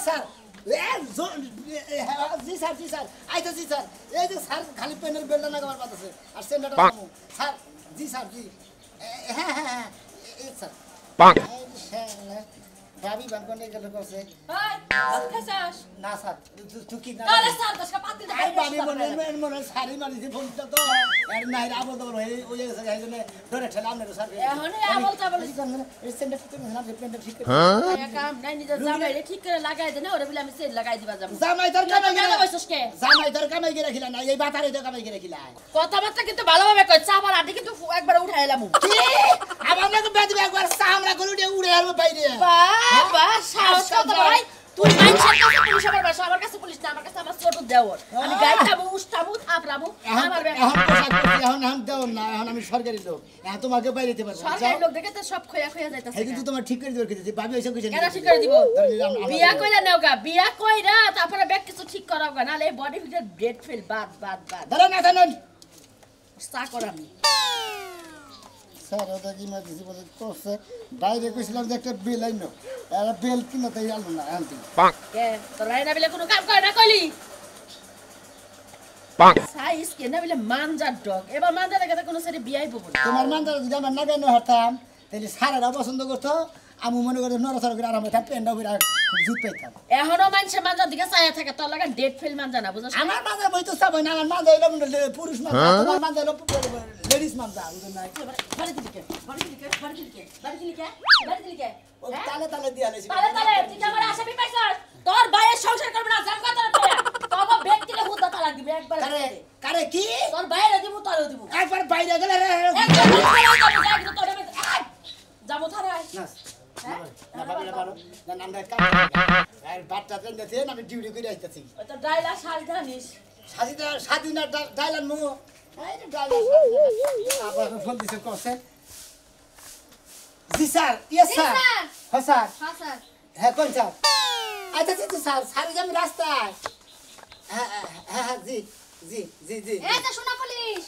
Sir জি sir জি sir আইতাছি sir এই যে স্যার খালি পেনের বেলটা না আমার পাতাছে আর সেন্টারটা স্যার জি স্যার জি হ্যাঁ হ্যাঁ হ্যাঁ এই স্যার ভাবি বানকনে গেল করছে না স্যার তুই কি না আই বানি মনে সারি মারিছে ফোনটা তো আর নাই আবল দবল হয়ে ওই জন্য ধরে ঠেলা আমনে স্যার এখন আবল চাবল এই সেন্টার ঠিক করে না পেনটা ঠিক করে এক কাম নাই নিজে জামাইরে ঠিক করে লাগাই দে না ওরে বলে আমি সেল লাগাই দিবা যাব জামাই তোর কামাই গেলে বসছকে জামাই তোর কামাই গেলে খিলা না এই বাতারে তো কামাই গেলে খিলা কথাবার্তা কিন্তু ভালোভাবে কই চাবার আদি কিন্তু একবার উঠাইলাম কি আমার নাকি বেদবে একবার সামরা গলু দিয়ে উড়ে আসবে বাইরে বাবা সাহস কত ভাই তুই মাইনছের কাছে পুলিশ আমার বাসা আমার কাছে পুলিশ না আমার কাছে আমার ছোট দেওর আমি গাইতাবো উস্তাবো থাপরাবো আমার এখন দেও না এখন আমি সরকারি লোক এখন তোমাকে বাইরে দিতে পারবো সরকারি লোক দেখে তো সব খয়া খয়া যাইতাছে কিন্তু তোমার ঠিক করে দিবার কইতেছি ভাবি এসে কইছেন কেন ঠিক করে দিব বিয়া কইরা নাওগা বিয়া কইরা তারপরে ব্যাগ কিছু ঠিক করাওগা নালে বডি ফিটের ব্রেড ফেল বাদ দাঁড়ান না দাঁড়ান স্টা করামি স্যার ওটা ইমার্জেন্সি বলে করছে বাইরে কইছিলাম যে একটা বেল আইনো আর বেল কিনা তাই আলো না আনতে কে তোর ভাই না বলে কোনো কাম করে না কইলি সাইজ কে না বলে মানজার ডগ এবার মানজার কাছে কোনো সারি বিয়াই পড়ব তোমার মানজার যদি আমার না গানো হতাম তাহলে সারারা পছন্দ করতো আমি মনে করে নরসর করে আরামে থাকতে পেন্ডা করে খুব জুত পাইতাম এখনো মানুষে মানজার দিকে চাইয়া থাকে তোর লাগা ডেট ফেল মানজা না বুঝছ আমার মানজা বই তো চাবই না আমার মানজা হইলো পুরুষ মানজা তোমার মানজা হইলো লেডিস মানজা বুঝুন না বাড়ি দিকে ও তালে তালে দিয়া লাইছি তালে তুই আমার আসামি পাইছস তোর ভাইয়ের সংসার করবে না জাম কথা তোর বাবা ব্যক্তিলে হুদা তালাক দিবে একবার কারে কি তোর বাইরে দিব তোরে দিব একবার বাইরে গেলে যাবো থারায় না ভাবলে ভালো না আমরা কাম আর বাচ্চা পেন্ডাতে আমি ডিউটি করে আইতাছি ওই তো ডাইলা শাল জানিস স্বাধীন ডাইলান মু এই ডাইলান আবার ফোন দিছে কসে জি স্যার ইয়েস স্যার হ্যাঁ স্যার হ্যাঁ কোন স্যার আচ্ছা আচ্ছা স্যার সারি যাম রাস্তায় হ্যাঁ হ্যাঁ জি জি জি জি এই তো শোনা পুলিশ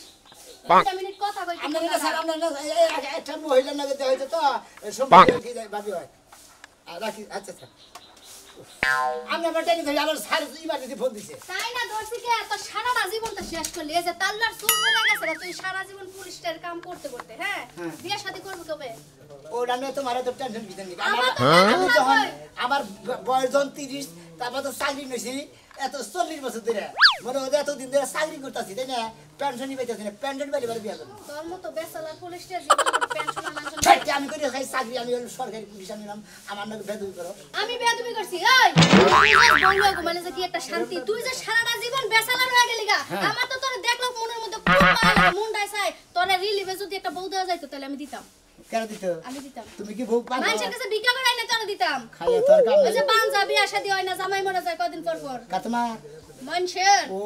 1 মিনিট কথা কই আমরা স্যার আমরা একটা মহিলা নাকি হইতো তো সময় কি যায় ভাবি হয় রাখি আচ্ছা স্যার আমি আমার টেনে ধরে আবার স্যার ইমার্জেন্সি ফোন দিছে তাই না ধরছি কে তো সারা জীবনটা শেষ করলি এই যে তাল্লার চুল হয়ে গেছে তুই সারা জীবন পুলিশের কাম করতে করতে হ্যাঁ বিয়ে শাদী করব কবে ওটা নিয়ে তোমার তো টেনশন দিতে নি আমার বয়স যখন 30 তারপর তো চাকরি নিয়েছি এত 40 বছর ধরে মনে হয় এতদিন ধরে চাকরি করতেছি তাই না পেনশনই পাইতেছি না পেনশন পাইলে বাড়ি বিয়া করবো তোর মতো বেসালার পুলিশের জীবন পেনশন মানশন আমি করি খাই চাকরি আমি সরকারি পুলিশ আমি নাম আমার নাকি বেদবি করো আমি বেয়াদবি করছি এই বললো গো মানে যে কি একটা শান্তি তুই যে সারা জীবন বেসালার হয়ে গেলি গা আমার তো তোর দেখলো মনের মধ্যে খুব ভালো মুন্ডাই চাই তোরে রিলিভে যদি একটা বউ দেওয়া যাইতো তাহলে আমি দিতাম কেন দিত আমি দিতাম তুমি কি বউ পাও মানুষের কাছে ভিক্ষা করাই না তোরে দিতাম খাইয়া তোর কাম ওই যে পাঞ্জাবি শাদী হয় না জামাই মরে যায় কদিন পর পর কাতমা মানুষের ও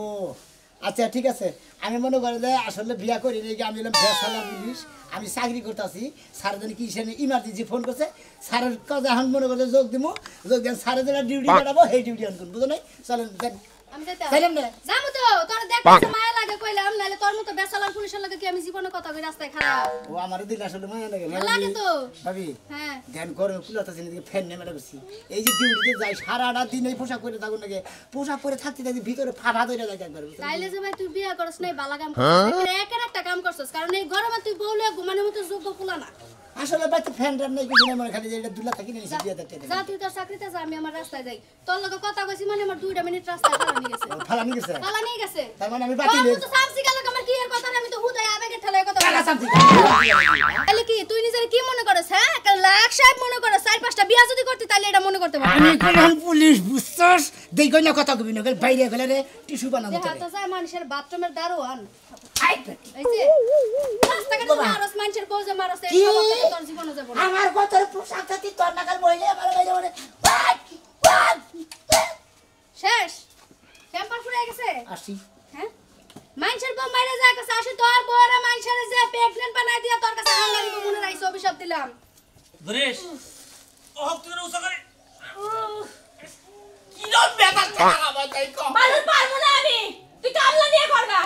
আচ্ছা ঠিক আছে আমি মনে করি যে আসলে বিয়া করি নাকি আমি হলাম বেসালা পুলিশ আমি চাকরি করতেছি স্যার জানি কি ইমার্জেন্সি ফোন করছে স্যারের কাছে এখন মনে করলে যোগ দিব যোগ দেন স্যারের যেটা ডিউটি কাটাবো সেই ডিউটি অন করুন বুঝো নাই চলেন দেন আমি যাইতাম চাইলাম না যাবো তো তোর দেখতে মায়া লাগে কইলাম নালে তোর মতো বেসালার পুলিশের লাগে কি আমি জীবনে কথা কই রাস্তায় খারাপ ও আমারও দিল আসলে মায়া লাগে লাগে তো ভাবি হ্যাঁ ধ্যান করো কুলাতাছি নাকি ফ্যান নেমে রাখছি এই যে ডিউটিতে যাই সারাটা দিন এই পোশাক পরে থাকুন নাকি পোশাক পরে থাকতে থাকতে ভিতরে ফাঁপা ধরে যায় একবার তাইলে যে ভাই তুই বিয়া করছ নাই বালা কাম করছিস একের একটা কাম করছিস কারণ এই গরমে তুই বউলে ঘুমানোর মতো যোগ্য ফুলা না আসলে ভাই তো ফ্যান রান নাই কিছু নেই মনে খালি যে এটা দুলা থাকি নিছি বিয়া দেখতে যা তুই তোর চাকরিতে যা আমি আমার রাস্তায় যাই তোর লগে কথা কইছি মানে আমার 2 মিনিট রাস্তা ফালানি গেছে ফালানি গেছে ফালানি গেছে তার মানে আমি বাতিল তুই তো সামসি গেল আমার কি এর কথা আমি তো হুদাই আবেগে ঠেলায় কথা টাকা সামসি তাহলে কি তুই নিজের কি মনে করছ হ্যাঁ একটা লাখ সাহেব মনে করছ 4-5টা বিয়া যদি করতে তাহলে এটা মনে করতে পারবি আমি কোন পুলিশ বুঝছস দেই কই না কথা কবি না বাইরে গেলে রে টিস্যু বানানো দেখা তো যায় মানুষের বাথরুমের দারোয়ান আই এই যে রাস্তাঘাটে মারস মানুষের বউ যে মারস এই তোর জীবনে যাব না আমার কথার পোশাক থাকি তোর নাকাল বইলে আমার বাইরে মানে শেষ টেম্পার ফুরে গেছে আসি হ্যাঁ মানুষের বউ মাইরে যায় কাছে আসি তোর বউরা মানুষের যে প্রেগন্যান্ট বানাই দিয়া তোর কাছে হাঙ্গারি মনে রাইছো অভিশাপ দিলাম দরেশ ও তুই রোসা করে কি রব বেটা টাকা বাজাই কো মালুর পারবো না আমি তুই কামলা নিয়ে করগা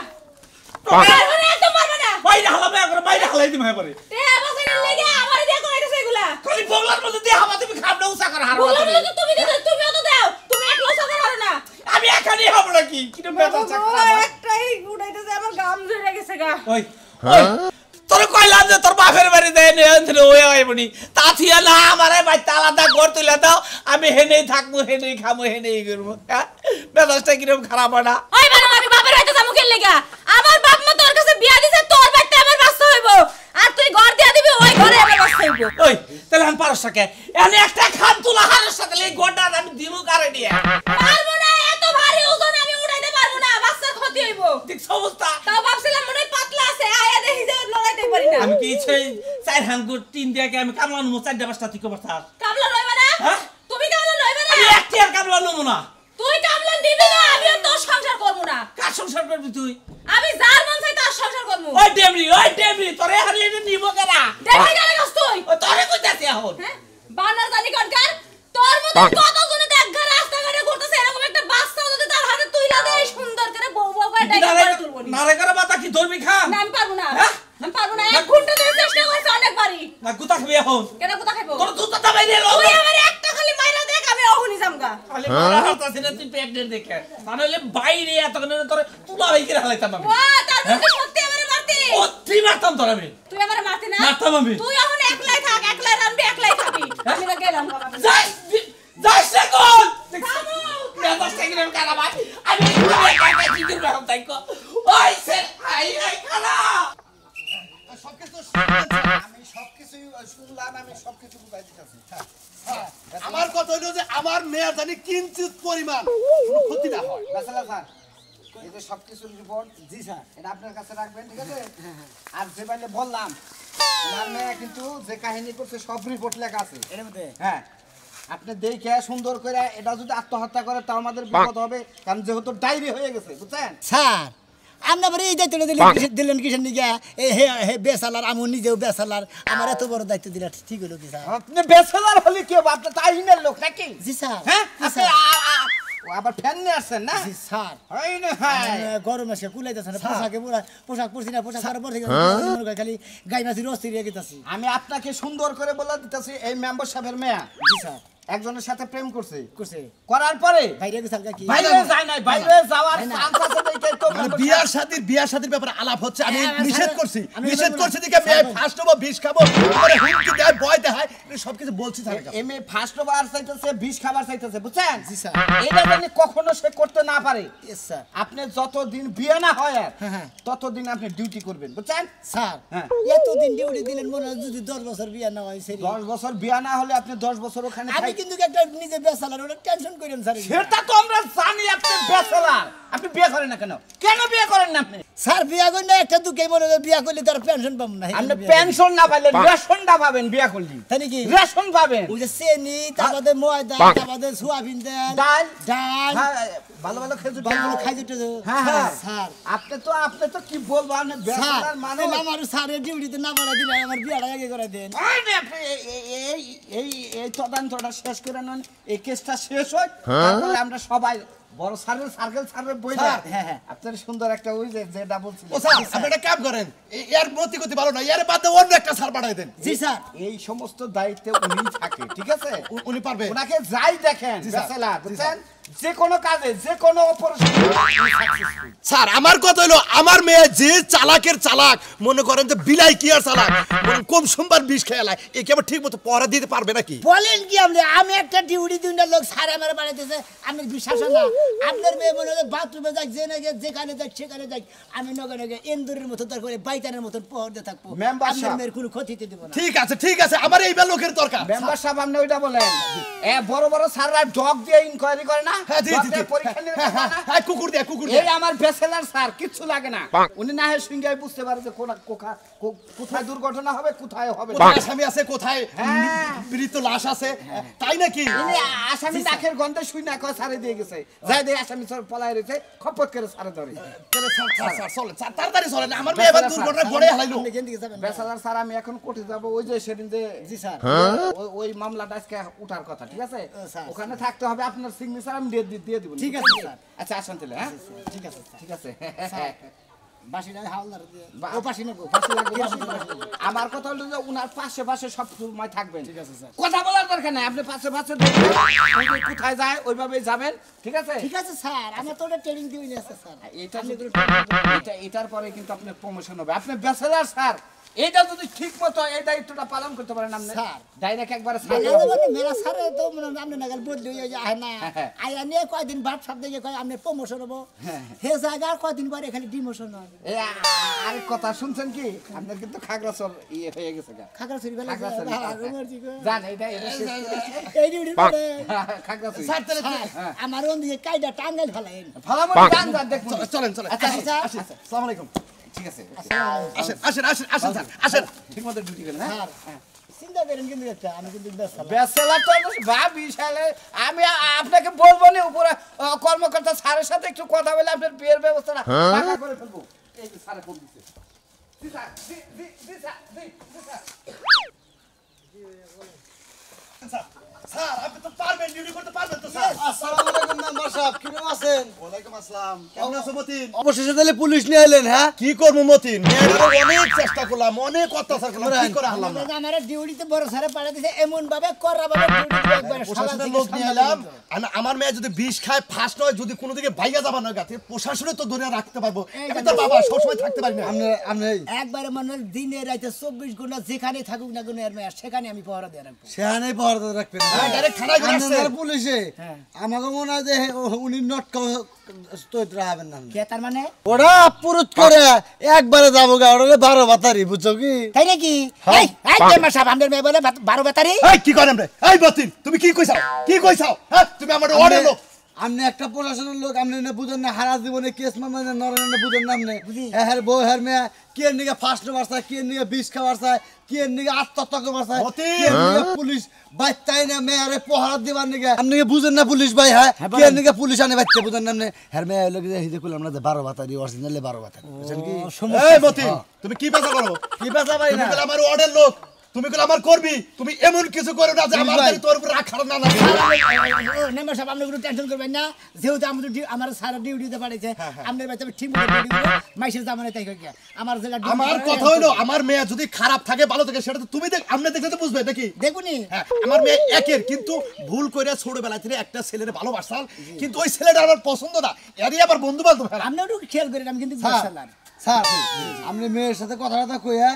পারবো না একদম পারবো না বাইরে হালাবে করে বাইরে হালাই দিমে পারে তে আবাসের লাগি আমার দিয়ে কইতেছ এগুলা খালি বগলার মধ্যে দিয়ে হাবা তুমি খাবনা উসা কর হার বললাম তো তুমি দিতে তুমিও তো দাও তুমি কি কিরম মেজাজটা খারাপ একটাই উড়াইতেছে আমার গাম ধরে গেছে গা ওই ওই তোর কইলাম যে তোর বাপের বাড়ি দেয় নিয়ন্ত্রণ হয়ে আইবনি তা থিয়া না আমারে বাড়িতে আলাদা ঘর তুলে দাও আমি হেনেই থাকবো হেনেই খাবো হেনেই করবো মেজাজটা কিরম খারাপ হয় না ওই মানে আমি বাপের বাড়িতে যাবো কেন লাগা আমার বাপ মা তোর কাছে বিয়া দিছে তোর বাড়িতে আমার বাচ্চা হইব আর তুই ঘর দিয়া দিবি ওই ঘরে আমার বাচ্চা হইব ওই তাহলে আমি পারস কে এনে একটা খান তুলা হারের সাথে এই গোটা আমি দিমু কারে নিয়ে পারবো না এত ভারী ওজন আমি উঠাইতে পারবো না বাচ্চার ক্ষতি হইব দেখ অবস্থা তাও ভাবছিলাম মনে হয় পাতলা আছে আয়া দেখি যে লড়াইতে পারি না আমি কি ইচ্ছে চার হাঙ্গুর তিন দিয়ে আমি কামলা নুমো চারটা পাঁচটা তুই কবার থাক কামলা লইবা না হ্যাঁ তুমি কামলা লইবা না আমি একটি আর কামলা নুমো না তুই কামলা দিবি না আমিও তোর সংসার করব না কার সংসার করবি তুই আমি যার মন চাই তার সংসার করব ওই ডেমরি তোরে হারি এটা নিব কেনা দেখি গেলে গস তুই ওই তোরে কইতাছি এখন হ্যাঁ বানার জানি কনকার তোর মত কত জনে দেখ ঘর রাস্তাঘাটে ঘুরতেছে এরকম একটা বাচ্চা যদি তার হাতে তুইলা দেই সুন্দর করে বউ বউ করে ডাইকা করে তুলবো নারে করে মাথা কি ধরবি খা না আমি পারবো না হ্যাঁ? আমি পারবো না 1 ঘন্টা ধরে চেষ্টা করছি অনেকবারই না গুতা খাবি এখন কেন কোথা খাইবো তোর দুধটা দাবাই দিয়ে লো তুই আমার একটা খালি মাইরা দেখ আমি অহনি জামগা খালি মারা হাতাছি না তুই প্রেগনেন্ট দেখে তাহলে বাইরে এতক্ষণ তোরে তুলা ভাই করে হালাইতাম আমি ও তার মধ্যে সত্যি আমারে মারতি ও তুই মারতাম তোর আমি তুই আমারে মারতি না মারতাম আমি। তুই এখন একলাই থাক একলাই রানবি একলাই খাবি আমি না গেলাম বাবা যাই যাই সে কোন মেজাজটা কিরম খারাপ হয় আমি একা জিগির রকম তাই কো ওই সে আই খালা সবকিছু শুনলাম, আমি সবকিছু শুনলাম, আমি সবকিছু বুঝাই দিতেছি। আমার কথা হলো যে আমার মেয়ের জানি কিঞ্চিত পরিমাণ কোনো ক্ষতি না হয়। বেচারা স্যার, এই যে সবকিছুর রিপোর্ট, জি স্যার, এটা আপনার কাছে রাখবেন, ঠিক আছে? আর যে বাইলে বললাম, ওনার মেয়ে কিন্তু যে কাহিনী করছে সব রিপোর্ট লেখা আছে। এর মধ্যে? হ্যাঁ। আপনি দেখে সুন্দর করে এটা যদি আত্মহত্যা করে তাও আমাদের বিপদ হবে, কারণ যেহেতু ডায়রি হয়ে গেছে, বুঝছেন? স্যার আমরা এই দায়িত্বটা দিলেন কিসের নিকে হে বেসালার আমি নিজেও বেসালার আমার এত বড় দায়িত্ব দিলা ঠিক হলো কি স্যার? আপনি বেচেলার হলে কি হবে? আপনি তাইনের লোক নাকি? জি স্যার। হ্যাঁ? জি আপনি স্যার। ও আবার ফ্যান নিয়ে আসছেন না? জি স্যার। হয় না, হয়। গরম এসে কুলাইতেছে না পোশাক পরছি না পোশাক পরে পরে খালি গাই মাছির অস্থির হয়ে গেতেছি। আমি আপনাকে সুন্দর করে বলে দিতেছি, এই মেম্বার সাহেবের মেয়ে জি স্যার। একজনের সাথে প্রেম করছে, করছে করার পরে বাইরে গেছে কি বাইরে যায় নাই, বাইরে যাওয়ার চান্স আছে দেখে তো মানে বিয়ার শাদীর ব্যাপারে আলাপ হচ্ছে, আমি হ্যাঁ, নিষেধ স্যার, করছি আমি নিষেধ বলবো করছি না। দিকে মেয়ে স্যার, ফার্স্ট হবো বিষ খাবো পরে হুমকি দেয় ভয় দেখায় সবকিছু বলছি স্যার। এমএ ফার্স্ট বার চাইতেছে, বিষ খাবার চাইতেছে, বুঝছেন? জি স্যার। এটা জানি কখনো সে করতে না পারে। Yes sir. আপনি যতদিন বিয়ে না হয় আর হ্যাঁ, হ্যাঁ। ততদিন আপনি ডিউটি করবেন, বুঝছেন? স্যার হ্যাঁ। এতদিন ডিউটি দিলেন মনে হয় যদি 10 বছর বিয়ে না হয় সেরি 10 বছর বিয়ে না হলে আপনি 10 বছর ওখানে আমি কিন্তু একটা নিজে বেসালার ওটা টেনশন করেন স্যার। সেটা তো আমরা জানি, আপনি ব্যাচেলর, আপনি বিয়ে করেন না কেন? কেন বিয়ে করেন না আপনি? স্যার বিয়া করলে একটা দুঃখে মনে হয় বিয়া করলে তার পেনশন পাবো না আপনি পেনশন না পাইলে রেশনটা পাবেন বিয়ে করলে। তাই নাকি? রেশন পাবেন, ওই যে চেনি তারপরে ময়দা তারপরে সোয়াবিন তেল ডাল, ডাল হ্যাঁ, ভালো ভালো খেজুর ভালো ডাল। খাই যেতে হ্যাঁ, হ্যাঁ। স্যার আপনি তো কি বলবো, আপনি স্যার ব্যাচেলর মানুষ। তাহলে আমার স্যারের ডিউটিতে না বাড়া দিলে আমার বিয়াটা আগে করে দেন। এই নে, আপনি এই তদন্তটা শেষ করে নেন, এই কেসটা শেষ হয়, তারপরে আমরা সবাই বড় সার্ভে সার্কেল সার্ভে বইলা স্যার, হ্যাঁ, হ্যাঁ। আপনার সুন্দর একটা ওই যে যেটা বলছিলেন। ও স্যার আপনি একটা কাজ করেন, এর প্রতিগতি ভালো না, এর বাদে অন্য একটা স্যার পাঠাই দেন। জি স্যার। এই সমস্ত দায়িত্বে উনি থাকে, ঠিক আছে? উনি পারবে। ওনাকে যাই দেখেন, জি স্যার, ব্যাচেলর, জি বুঝছেন? যে কোনো কাজে, যে কোনো অপারেশন সাকসেসফুল। স্যার আমার কথা হলো আমার মেয়ে যে চালাকের চালাক, মনে করেন যে বিলাই কি আর চালাক, কম সোমবার বিষ খেয়ালায় একে আবার ঠিক মতো পড়া দিতে পারবে নাকি? বলেন কি আপনি? আমি একটা ডিউটি দিন লোক স্যার আমার বাড়াইতেছে, আমি বিশ্বাস না। আপনার মেয়ে মনে হয় বাথরুমে যাক, যেখানে যাক সেখানে যাক, আমি নগে নগে এন্দুরের মতো তার করে বাইতানের মতন পহর দিয়ে থাকবো। মেম্বার আপনার সাহেব। মেয়ের কোনো ক্ষতিতে দেবো না। ঠিক আছে আমার এইবার লোকের দরকার। মেম্বার সাহেব আপনি ওইটা বলেন, বড় বড় স্যাররা ডগ দিয়ে ইনকোয়ারি করে না, হ্যাঁ জি ডগ জি দিয়ে পরীক্ষা নিরীক্ষা করে না? হ্যাঁ কুকুর দিয়ে এই আমার ব্যাচেলর স্যার কিচ্ছু লাগে না, উনি না হয় সিঙ্গাই বুঝতে পারে যে কোথায় দুর্ঘটনা হবে কোথায় হবে না। কোথায় আসামি আছে কোথায় হ্যাঁ। পীড়িত লাশ আছে, তাই নাকি? ইনি আসামি নাকের গন্ধে শুই না কয় সারে দিয়ে গেছে, যাই দিয়ে আসামি সব পলায় রয়েছে, খপত করে সারে ধরে। তাহলে স্যার চলেন, স্যার তাড়াতাড়ি চলেন, আমার মেয়ে এবার দুর্ঘটনা গড়ে হালাইলো। আপনি এখান থেকে যাবেন না। ব্যাচেলর স্যার আমি এখন কোর্টে যাব, ওই যে সেদিন যে জি স্যার। ওই মামলাটা আজকে উঠার কথা, ঠিক আছে? স্যার। ওখানে থাকতে হবে, আপনার সিগনেচার আমি দিয়ে দিব। ঠিক আছে, স্যার। আচ্ছা আসেন তাহলে, হ্যাঁ ঠিক আছে স্যার। ঠিক আছে। বাসিটা হাওলদার দিয়ে বা- ও পাশে নেবো পাশে লাগবে, পাশে লাগবে। আমার কথা হলো যে উনার পাশে পাশে সব সময় থাকবেন। ঠিক আছে স্যার কথা বলার দরকার নাই, আপনি পাশে পাশে দেখবেন, ওই যে কোথায় যায় ওইভাবেই যাবেন, ঠিক আছে? ঠিক আছে স্যার আমার তো ওটা ট্রেনিং দিয়ে নিয়ে আসছে স্যার এটার পরে কিন্তু আপনার প্রমোশন হবে। আপনি ব্যাচেলার স্যার, এটা যদি ঠিক মতো এই দায়িত্বটা পালন করতে পারেন আপনি স্যার। ডাইরেক্ট একবারে স্যার মেরা স্যার তো মনে হয় আপনি নাগাল বদলি হয়ে যায় না হ্যাঁ। আয়া নিয়ে কয়দিন বাদ সব দেখে কয় আপনি প্রমোশন হবো হে জায়গা আর কয়দিন পরে এখানে ডিমোশন হবে আরেক কথা শুনছেন কি, আপনার কিন্তু খাগড়াছড় ইয়ে হয়ে গেছে গা। খাগড়াছড়ি বেলা খাগড়াছড়ি, খাগড়াছড়ি জান এটা শেষ করে এই ডিউটি করে খাগড়াছড়ি স্যার তাহলে আমার ওদিকে কাইটা টাঙ্গাইল ফেলাইন ভালো মতো গান গান দেখুন। চলেন চলেন আচ্ছা আচ্ছা আসসালামু আলাইকুম ঠিক আছে, আসেন আসেন আসেন আসেন স্যার আসেন ঠিক মতো ডিউটি করেন। হ্যাঁ স্যার চিন্তা করেন কিন্তু একটা আমি কিন্তু ব্যস্ত ব্যাচেলার তো ভাবি শালে, আমি আপনাকে বলবো না উপরে কর্মকর্তা স্যারের সাথে একটু কথা বলে আপনার বিয়ের ব্যবস্থাটা পাকা করে ফেলবো। এই যে স্যারে ফোন দিচ্ছে। জি স্যার, জি জি জি স্যার, জি জি স্যার। স্যার আপনি তো পারবেন ডিউটি করতে পারবেন তো স্যার আসসালামু আলাইকুম মেম্বার সাহেব কিরকম আছেন ওয়ালাইকুম আসসালাম কেমন আছো মতিন অবশেষে তাহলে পুলিশ নিয়ে এলেন হ্যাঁ কি করবো মতিন মেয়েটারও অনেক চেষ্টা করলাম অনেক অত্যাচার করলাম কি করে হারলাম না আমার ডিউটিতে বড় স্যারে পাঠিয়ে দিয়েছে এমন ভাবে করা ভাবে ডিউটি একবার প্রশাসনের লোক নিয়ে এলাম আমার মেয়ে যদি বিষ খায় ফার্স্ট নয় যদি কোনো দিকে ভাইয়া যাবার নয় গাতে প্রশাসনে তো ধরে রাখতে পারবো আমি তো বাবা সবসময় থাকতে পারি না আপনি একবারে মনে হয় দিনে রাতে 24 ঘন্টা যেখানে থাকুক না কোনো এর মেয়ে সেখানে আমি পহরা দিয়ে রাখবো সেখানেই পাওয়ার রাখবেন হ্যাঁ ডাইরেক্ট থানায় করে আসছে আপনার পুলিশে আমাকে মনে হয় যে উনি নটকা স্তোত্র হবেন না কে তার মানে ওরা পুরুত করে একবারে যাবো গা ওরা 12 বাতারি বুঝছো কি তাই নাকি এই এই মেম্বার সাহেব আমাদের মেয়ে বলে 12 বেতারি এই কি করেন রে এই মতিন তুমি কি কইছাও হ্যাঁ তুমি আমার অর্ডার লোক আপনি একটা প্রশাসনের লোক আপনি না বুঝেন না হারা জীবনে কেস মামলা নরেন্দ্র বুঝেন না আপনি হ্যাঁ বউ হ্যাঁ মেয়ে কে নিকে ফার্স্ট বাড়ছে কে নিকে বিষ খাওয়ার চায় কে নিকে আত্মহত্যা করবার চায় কে নিকে পুলিশ বাচ্চাই না মেয়ারে পহরা দিবার নিকে আপনি কি বুঝেন না পুলিশ ভাই হ্যাঁ কে নিকে পুলিশ আনে বাচ্চা বুঝেন না আপনি হ্যাঁ মেয়ে হলো কি হিজে কইলাম না যে 12 বাতারি অরিজিনালি 12 বাতারি বুঝেন কি এই মতিন তুমি কি পেশা করো কি বাসা ভাই তুমি না কইলা আমার অর্ডার লোক তুমি কইলা আমার করবি তুমি এমন কিছু করো না যে আমার বাড়ি তোর উপর রাখার না না মেম্বার সাহেব আপনি কোনো টেনশন করবেন না যেহেতু আমার স্যার ডিউটিতে পাঠিয়েছে আপনার বাচ্চা ঠিক মতো ডিউটি করবো মাইসের জামানে তাই কই আমার জেলা আমার কথা হইলো আমার মেয়ে যদি খারাপ থাকে ভালো থাকে সেটা তো তুমি দেখ আপনি দেখলে তো বুঝবে নাকি দেখুনি হ্যাঁ আমার মেয়ে একের কিন্তু ভুল করে ছোটবেলা থেকে একটা ছেলের ভালোবাসাল কিন্তু ওই ছেলেটা আমার পছন্দ না এরই আবার বন্ধু বান্ধব আপনি একটু খেয়াল করেন আমি কিন্তু বুঝছিলাম স্যার আপনি মেয়ের সাথে কথা কইয়া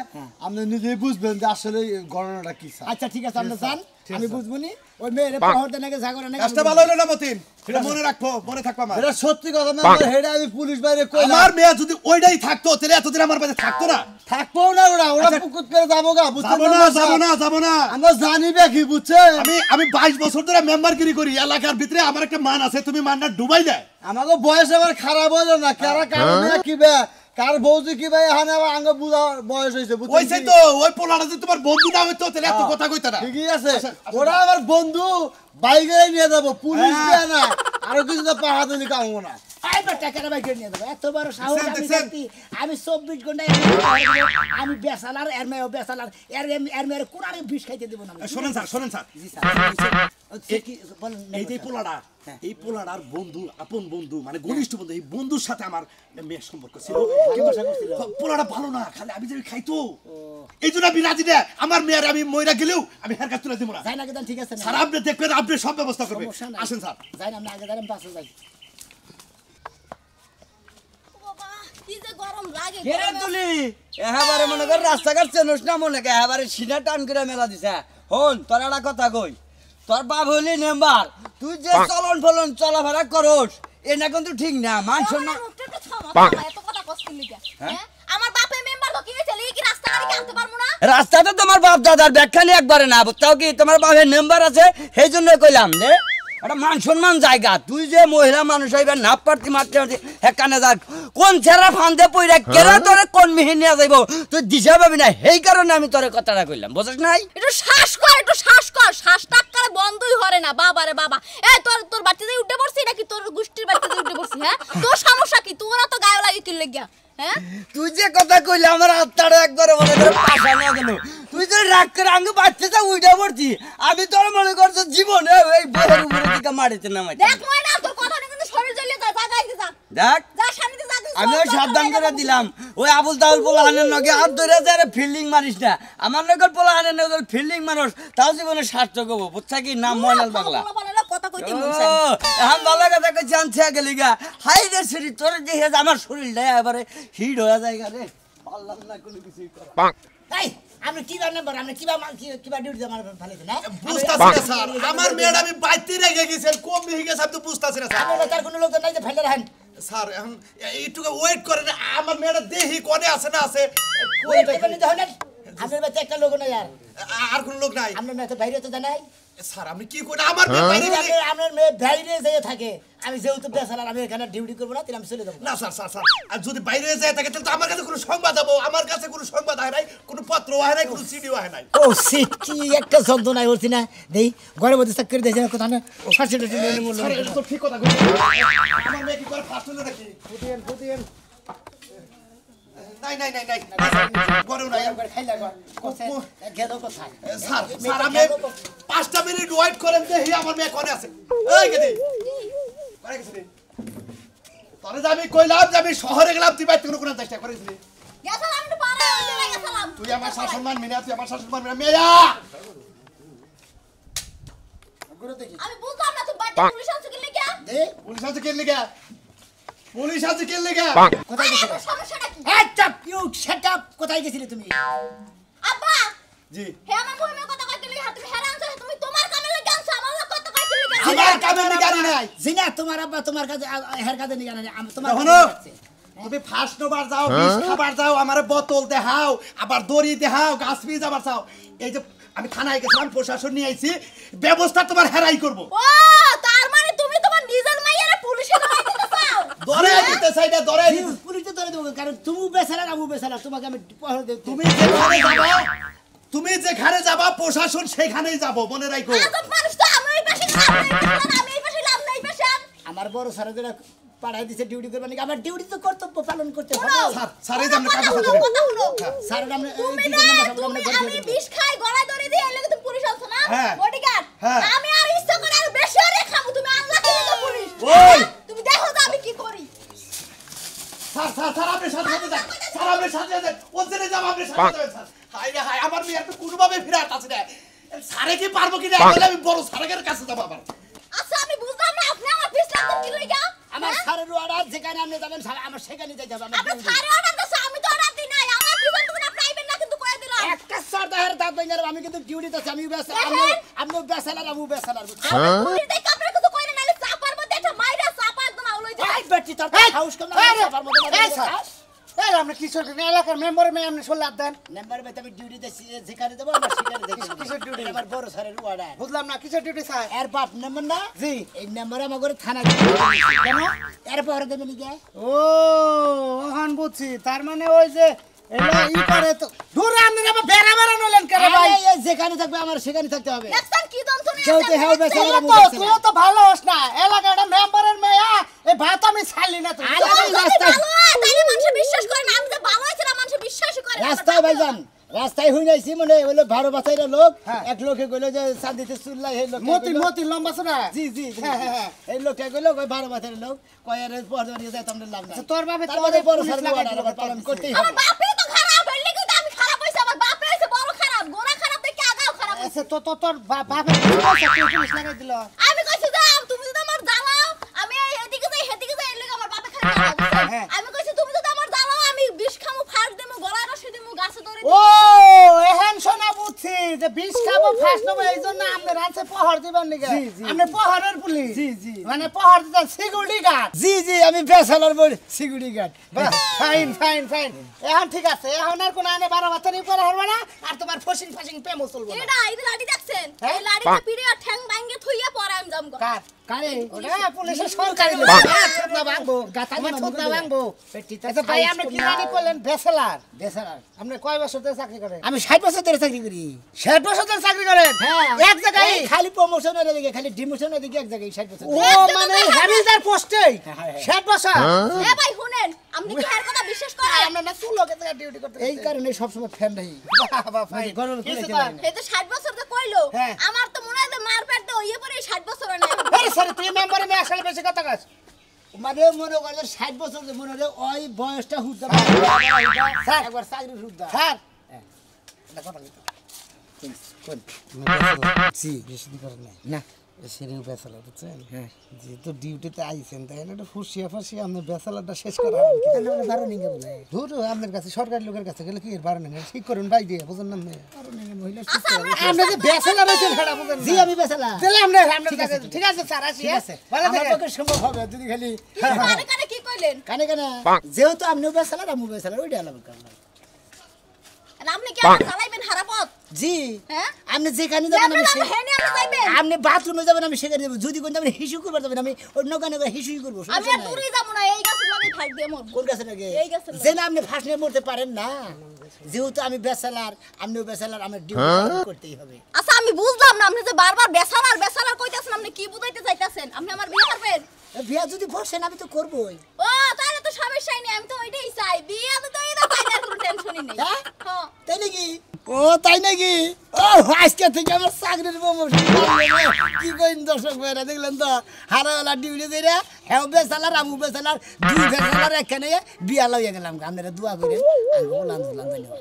আপনি নিজেই বুঝবেন যে আসলে ঘটনাটা কি স্যার আচ্ছা ঠিক আছে আপনি যান আমি বুঝবো নি ওই মেয়ের পহরতে নাকি জাগরে নাকি কাজটা ভালো হলো না মতিন সেটা মনে রাখবো মনে থাকবা আমার এটা সত্যি কথা না হেডা আমি পুলিশ বাইরে কইলাম আমার মেয়ে যদি ওইটাই থাকতো তাহলে এতদিন আমার কাছে থাকতো না থাকবো না ওরা পুকুত করে যাবো গা বুঝছেন যাবো না আমরা জানি বে কি বুঝছেন আমি 22 বছর ধরে মেম্বারগিরি করি এলাকার ভিতরে আমার একটা মান আছে তুমি মানটা ডুবাই দেয় আমাকে বয়স আবার খারাপ হলো না কারা কারণে কি বে কার বউজি কি ভাই হানে আবার আঙ্গ বুঝা বয়স হইছে বুঝছেন ওইছে তো ওই পোলাটা যদি তোমার বন্ধু না হইতো তাহলে এত কথা কইতা না ঠিকই আছে ওরা আমার বন্ধু বাইকে নিয়ে যাবো পুলিশ দিয়ে না আরো কিছু তো পাহা দিলি কামবো না আইবার টাকাটা বাইকে নিয়ে যাবো এত বড় সাহস আমি দেখছেন? দেখি আমি 24 ঘন্টা আমি বেসালার এর মেয়ে বেসালার এর মেয়ের কোরআনে বিষ খাইতে দেব না শোনেন স্যার জি স্যার কি বলেন এই যে পোলাটা এই পোলাটার বন্ধু আপন বন্ধু মানে ঘনিষ্ঠ বন্ধু এই বন্ধুর সাথে আমার মেয়ের সম্পর্ক ছিল পোলাটা ভালো না খালি আমি যদি খাইতো এই জন্য আমি রাজি না আমার মেয়ের আমি ময়রা গেলেও আমি হের কাছ তুলে দিব না যাই না কেন ঠিক আছে না স্যার আপনি দেখবেন আপনি সব ব্যবস্থা করবেন সমস্যা নাই। আসেন স্যার যাই না আমি আগে যাই পাশে যাই বাবা কি যে গরম লাগে কেরে তুলি এবারে মনে কর রাস্তাঘাট চেনস না মনে কে এবারে সিনা টান করে মেলা দিছে হন তোর একটা কথা কই তোর বাপ হইলি মেম্বার তুই যে চলন ফলন চলাফেরা করস এটা কিন্তু ঠিক না মানুষ না এত কথা কষ্ট লিখা হ্যাঁ আমার বাপে মেম্বার তো কি হইছে কি রাস্তা গাড়ি আনতে পারমু না রাস্তাতে তোমার বাপ দাদার ব্যাখ্যা নিয়ে একবারে না তাও কি তোমার বাপের মেম্বার আছে সেই জন্য কইলাম যে একটা মান সম্মান জায়গা তুই যে মহিলা মানুষ হইবে না পারতি মারতে মারতে হেকানে যাক কোন ছেড়া ফান্দে পইরা কেরা তোরে কোন মিহি নিয়ে যাইব তুই দিশা পাবি না সেই কারণে আমি তোরে কথাটা কইলাম বুঝছ নাই একটু শ্বাস কর শ্বাস টাক্কারে বন্ধই হরে না বাবা রে বাবা এই তোর বাড়িতে উঠে পড়ছি নাকি তোর গোষ্ঠীর বাড়িতে উঠে পড়ছি হ্যাঁ তোর সমস্যা কি তোরা তো গায়ে লাগি কি লাগিয়া হ্যাঁ তুই যে কথা কইলে আমার আত্মাটা একবারে মনে করে পাশা না গেল তুই যে রাগ করে আঙ্গে বাচ্চাটা উইটা পড়ছি আমি তোর মনে করছো জীবনে এই বড় উপরে দিকে মারিতে নামাই দেখ ময়না তোর কথা কিন্তু শরীর জ্বলিয়ে যা গাইতে যা দেখ যা সামনে যা আমিও সাবধান করে দিলাম ওই আবুল তাবুল পোলাহানের নগে আর ধরে যারে ফিল্ডিং মারিস না আমার নগর পোলাহানের নগর ফিল্ডিং মানুষ তাও জীবনে সার্থক হবো বুঝছা কি নাম ময়নাল পাগলা কথা কইতে ও, বলছেন এখন ভালো কথা কইছি আনছে গেলি গা হাই রে শরীর তোর দেখে আমার শরীরটা এবারে হিট হয়ে যায় রে পারলাম না কোনো কিছুই করা এই আপনি কি বার নাম্বার আপনি কিবা ডিউটি আমার ভালো না বুঝতাছি না স্যার আমার মেয়ের আমি বাইতে রেখে গেছেন কম হয়ে গেছে আমি তো বুঝতাছি না স্যার আপনি তার কোনো লোক নাই যে ফেলে রাখেন স্যার এখন একটু ওয়েট করেন আমার মেয়েটা দেহি কোনে আছে না আছে ওই টেবিলে তো হলেন আপনার বাচ্চা একটা লোক নাই আর কোন লোক নাই আপনার না তো বাইরে তো জানাই স্যার আপনি কি করেন আমার মেয়ে বাইরে গেলে আপনার মেয়ে বাইরে যেয়ে থাকে আমি যেহেতু বেসালার আমি এখানে ডিউটি করবো না তাহলে আমি চলে যাবো না স্যার স্যার স্যার আর যদি বাইরে যায় থাকে তাহলে তো আমার কাছে কোনো সংবাদ হবে আমার কাছে কোনো সংবাদ হয় নাই কোনো পত্র হয় নাই কোনো সিডিও হয় নাই ও সিট কি একটা যন্ত্রণায় বলছি না দেই ঘরের মধ্যে চাক করে দিয়েছে কোথাও না ফাঁসিটা স্যার এটা তো ঠিক কথা কইছেন আমার মেয়ে কি করে ফাস্ট হলো নাকি ফুটিয়েন নাই নাই নাই নাই গরম নাই খাইলা গেল কোথায় স্যার স্যার আমি 5টা মিনিট ওয়েট করেন দেখি আমার মেয়ে কোনে আছে এই গেদি কোনে গেছিস তোরে যে আমি কইলাম যে আমি শহরে গেলাম তুই বাইতে কোনো চেষ্টা করেছিস গেছালাম একটু পারে ওই গেছালাম তুই আমার শাসন মান মিনা তুই আমার শাসন মান মিনা মেয়া গুরু দেখি আমি বুঝলাম না তুই বাড়ি পুলিশ আছে কি লাগা দে পুলিশ আছে কে লিগা পুলিশ আছে কে লিগা কোথায় গেছিলে সমস্যাটা কি এই চাপ ইউ শাট আপ কোথায় গেছিলে তুমি আব্বা জি হে আমার বউয়ের কথা কইতে লাগা তুমি হেরান আছো তুমি তোমার কামে লাগা আনছো আমার কথা কইতে লাগা আমার কামে নিগানি নাই জিনা তোমার আব্বা তোমার কাছে হের কাছে নিয়ে গেল আমি তোমার দেখো না, তুমি ফার্স্ট ওভার যাও বিষ খাবার যাও আমারে বোতল দেখাও আবার দড়ি দেখাও গাছ পিস আবার চাও এই যে আমি থানায় গেছিলাম প্রশাসন নিয়ে আইছি ব্যবস্থা তোমার হেরাই করব ও তার মানে তুমি তোমার নিজের মাইয়ারে পুলিশে ধরে দিতে চাও ধরে দিতে চাই না ধরে দিতে পুলিশ তো ধরে দেবো কারণ তুমি বেসালার আমি বেসালার তোমাকে আমি পহর দেব তুমি যেখানে যাবা তুমি যেখানে যাবা প্রশাসন সেখানেই যাব মনে রাখো আজব মানুষ তো আমি ওই পাশে লাভ নাই আমি এই পাশে লাভ নাই পাশে আমার বড় স্যার যেটা পাঠাই দিছে ডিউটি করবে নাকি আমার ডিউটি তো কর্তব্য পালন করতে হবে স্যার স্যার এই যে আমরা কাজ কথা করতে হলো স্যার আমরা তুমি না তুমি আমি বিষ খাই গলায় ধরে দিয়ে এলে তুমি পুলিশ আছো না হ্যাঁ। বডিগার্ড হ্যাঁ। আমি আর ইচ্ছা করে আর বেশি আরে খাবো তুমি আল্লাহ কি তো পুলিশ ওই! তুমি দেখো তো আমি কি করি স্যার স্যার স্যার আপনি সাথে সাথে যান স্যার আপনি সাথে যান ওখানে যাব আপনি সাথে যাবেন স্যার হাই রে হাই আমার মেয়ে একটু কোনোভাবে ফিরাত আছে না স্যারে কি পারবো কি না বলে আমি বড় স্যারের কাছে যাব আবার আচ্ছা আমি বুঝলাম না আপনি আমার পিছ লাগতেন কি লইগা আমার স্যারের অর্ডার যেখানে আপনি যাবেন স্যার আমার সেখানে যাইতে হবে আমার আপনি duty। সারে অর্ডার দিছো আমি তো অর্ডার দিই নাই আমার পিছন তুমি আপনি আইবেন না কিন্তু কয়ে দিলাম একটা স্যার দাহের দাঁত ভেঙে আমি কিন্তু ডিউটিতে আছি আমি বেসালার আমি বেসালার আমি বেসালার পুলিশ দেখে আপনার কিছু কইরে নালে চাপার মধ্যে একটা মাইরা চাপা একদম আউলাই যায় এই বেটি তোর হাউস কম না সবার মধ্যে এই আমরা কিশোর এলাকার মেম্বারে মেয়ে আপনি সোল্লাদ দেন নাম্বার ভাই আমি ডিউটিতে যেখানে দেবো আমার সেখানে দেখি কিসের duty? আমার বড় স্যারের অর্ডার বুঝলাম না কিসের ডিউটি স্যার এর বাপ নাম্বার না জি। এই নাম্বারে আমার ঘরে থানা কেন এর পরে দেবেন কি ও ওখান বুঝছি তার মানে ওই যে এলো ই করে তো দূর আপনি আবার বেড়া বেড়া নলেন কেন ভাই যেখানে থাকবে আমার সেখানে থাকতে হবে দেখছেন কি দন্তনে কেউ তো হ্যাঁ বেসালার আমি তুইও তো ভালো হোস না এলাকার মেম্বারের মেয়ে এই ভাত আমি ছাড়লি না তুই আরে এই রাস্তায় তাইলে মানুষ বিশ্বাস করে না আমি যে ভালো আছিলাম মানুষ বিশ্বাসই করে না। রাস্তায় ভাইজান রাস্তায় হই নাইছি মানে হলো 12 বছরের লোক এক লোকে কইলো যে চাঁদিতে চুল্লাই এই লোক মতি মতি লম্বা ছোড়া জি জি জি। হ্যাঁ, হ্যাঁ, হ্যাঁ। এই লোকটা কইলো কই 12 বছরের লোক কই এর পর দিয়ে যায় তোমরা লাভ নাই তোর বাপে তার মানে বড় পুলিশ স্যার লাগাই অর্ডার দিল, আবার পালন করতেই আমার হবে বাপে তো খারাপ হইলে কিন্তু আমি খারাপ হইছে আমার বাপে হইছে বড় খারাপ গোরা খারাপ দেখে আগাও খারাপ হইছে। আচ্ছা তো তোর বাপে পুলিশ লাগাই দিল আমি কইছি যে তুমি যদি আমার জ্বালাও আমি এদিকে যাই হেদিকে যাই এর লাগি আমার বাপে খারাপ হ্যাঁ। আমি কইছি তুমি যদি আমার জ্বালাও আমি বিষ খামু ফাড় দেমু গলায় রশি দেমু গাছে ধরে ও এখন শোনা বুঝছি যে বিষ খাবো ফার্স্ট নেবো এই জন্য আপনার আছে প্রহর দিবেন নাকি জি, জি। আপনি প্রহরের পুলিশ জি, জি। মানে প্রহর দিতেন সিকিউরিটি গার্ড জি জি আমি বেসালার বল security guard fine fine fine এখন ঠিক আছে এখন আর কোনো আনে 12 বাতারি করে হবে না আর তোমার ফসিং ফাসিং প্রেমও চলবে না এটা এই লাড়ি দেখছেন হ্যাঁ? এই লাড়িটা পিড়ে আর ঠ্যাং ভাঙ্গে থইয়া পরে আমি যাম গো কার কারে ওটা পুলিশের সরকারি লোক না ভাঙবো গাতা আমার দিবেন, ছোট না বুঝলেন? ভাঙবো পেটিটা আচ্ছা ভাই size আপনি কি কম না। জানি করলেন বেসেলার বেসালার আপনি কয় বছর ধরে চাকরি করেন আমি 60 বছর ধরে চাকরি করি 60 বছর ধরে চাকরি করেন হ্যাঁ এক জায়গায় এই খালি প্রমোশনের দিকে খালি ডিমোশনের দিকে এক জায়গায় 60 বছর ও মানে হ্যাভিলদার পোস্টেই হ্যাঁ। 60 বছর এ ভাই শুনেন আপনি কি এর কথা বিশ্বাস করেন আমরা না চুলো কে ডিউটি করতে এই কারণে সবসময় ফ্যান নাই বাবা ভাই গরম করে কিছু খেলাম। না। এই তো 60 বছর তো কইলো হ্যাঁ। আমার তো মনে হয় যে মারপেট তো হইয়ে পরে 60 বছর না আরে স্যার তুই মেম্বারে মে আসলে বেশি কথা কস মানে মনে করে 60 বছর যে মনে হয় ওই বয়সটা হুদ্দা স্যার একবার চাকরি হুদ্দা স্যার এটা কথা কইতো কোন জি বেশি দিন করে না সেরিও বেসালা বুঝছেন হ্যাঁ যেহেতু ডিউটিতে আইছেন তাই না ফুসিয়া ফাসিয়া আপনি বেসালাটা শেষ করা আমরা বারো নিঙ্গে বলে ধরো আপনার কাছে সরকারি লোকের কাছে গেলে কি এর বারো নেই ঠিক করুন ভাই দিয়ে বুঝুন না বারো নিঙ্গে মহিলা আপনি যে বেসালা রয়েছেন সেটা বুঝেন জি আমি বেসালা তাহলে আপনার কাছে ঠিক আছে স্যার আসি ঠিক আছে ভালো আমার থাকেন পক্ষে সম্ভব হবে যদি খালি কানে কানে কি কইলেন কানে কানে যেহেতু আপনিও বেসালা আমিও বেসালা ওইটা আলাদা করলাম আর আপনি কি আমার চালাইবেন হারাপথ জি হ্যাঁ আপনি যেখানে যাবেন আমি আপনি হেনে আপনি যাইবেন আপনি বাথরুমে যাবেন আমি সেখানে যাবো যদি কোন আপনি হিসু করবার যাবেন আমি অন্য গানে হিসুই করবো আমি আর দূরে যাব না এই গাছের লাগি থাক দিয়ে মরব কোন গাছে লাগে এই গাছের যে না আপনি ফাঁস নিয়ে মরতে পারেন না যেহেতু আমি বেসালার আপনিও বেসালার আমার ডিউটি করতেই হবে আচ্ছা আমি বুঝলাম না আপনি যে বারবার বেসালার কইতাছেন আপনি কি বুঝাইতে চাইতাছেন আপনি আমার বিয়ে করবেন বিয়া যদি বসেন আমি তো করবোই ও তাহলে তো সমস্যাই নেই আমি তো ওইটাই চাই বিয়ে তো এটা চাই না কোনো টেনশনই নেই হ্যাঁ? হ্যাঁ তাই নাকি ও তাই নাকি ও আজকে থেকে আমার চাকরির প্রমোশন কি কইন দর্শক ভাইরা দেখলেন তো হারাওয়ালা ডিউটি কইরা হেও বেসালার আমু বেসালার দুই বেসালার এখানে বিয়া লইয়া গেলাম আপনারা দোয়া করেন আমি বললাম ধন্যবাদ